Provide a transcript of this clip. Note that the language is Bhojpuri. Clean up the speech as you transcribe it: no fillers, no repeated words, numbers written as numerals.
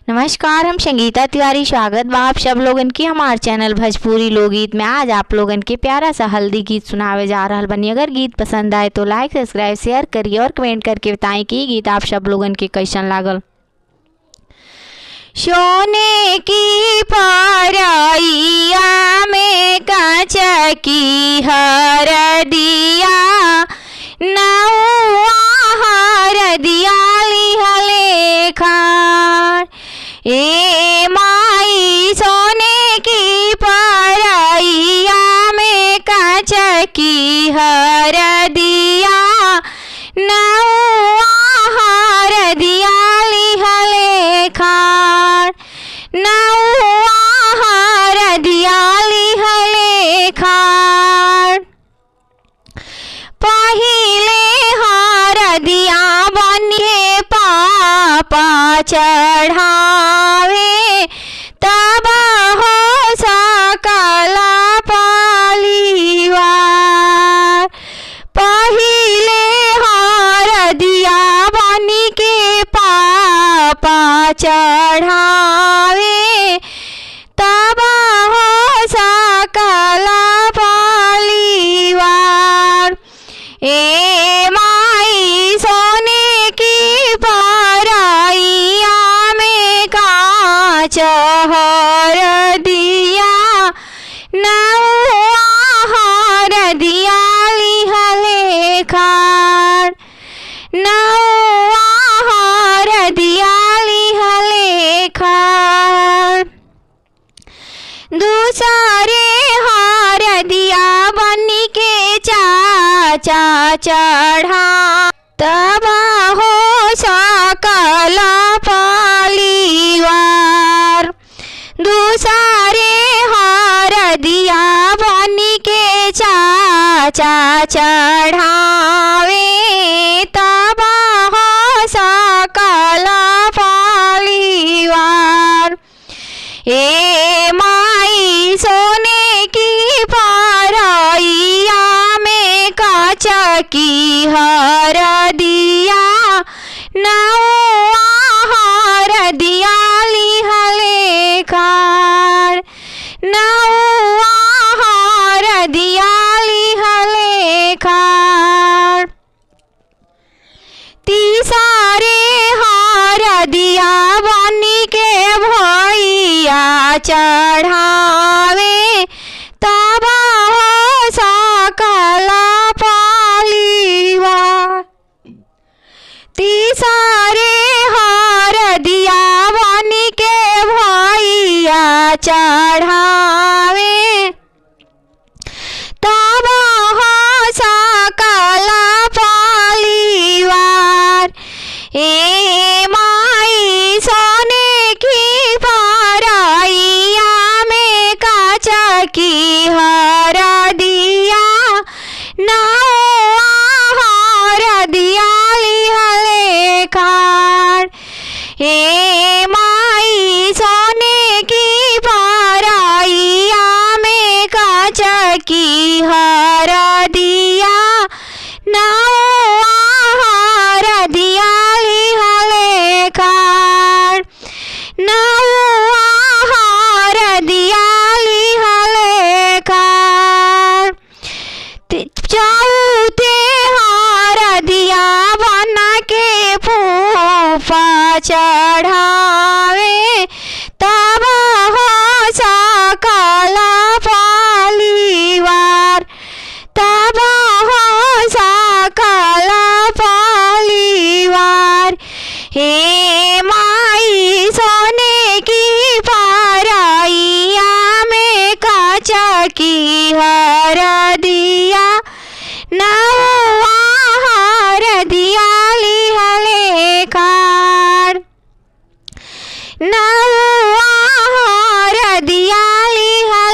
नमस्कार, हम संगीता तिवारी। स्वागत बा आप सब लोगन की हमार चैनल भोजपुरी लोकगीत में। आज आप लोगन के प्यारा सा हल्दी गीत सुनावे जा रहल बनी। अगर गीत पसंद आए तो लाइक सब्सक्राइब शेयर करिए और कमेंट करके बताएं कि गीत आप सब लोगन के कैसन लागल। सोने की परइया में कांच की हरदिया नौआ हरदिया लिहले खार। ए माई सोने की परइया में कांच की हरदिया नौआ हरदिया लिहले खार। नौआ हरदिया लिहले खार। पहिले हरदिया बनिए पापा चढ़ावे तब हो सकला परिवार। पहिले हरदिया बनी के पापा चढ़ावे तब हो सकला परिवार। ए माई सोने की परइया में कांच हरदिया नौआ हरदिया लिहले खार। नौआ हरदिया लिहले खार। दूसरे हरदिया बनी के चाचा चढ़ा तब हो सकला परिवार। दूसरे हरदिया बनी के चाचा चढ़ावे तब हो सकला परिवार। ए माई सोने की परइया में कांच की हरदिया नौआ हरदिया लिहले खार। नौआ हरदिया लिहले खार। तीसरे हरदिया बनी के भैया चढ़ावे तब हो सकला परिवार। तीसरे हरदिया बनी के भैया चढ़ावे तब हो सकला परिवार। ए माई सोने की परइया में कांच की हरदिया नौआ हरदिया लिहले खार। ए माई सोने की परइया में कांच की हरदिया नौआ हरदिया लिहले खार। नौआ हरदिया लिहले खार। चौथे हरदिया बना के फूफा चढ़ा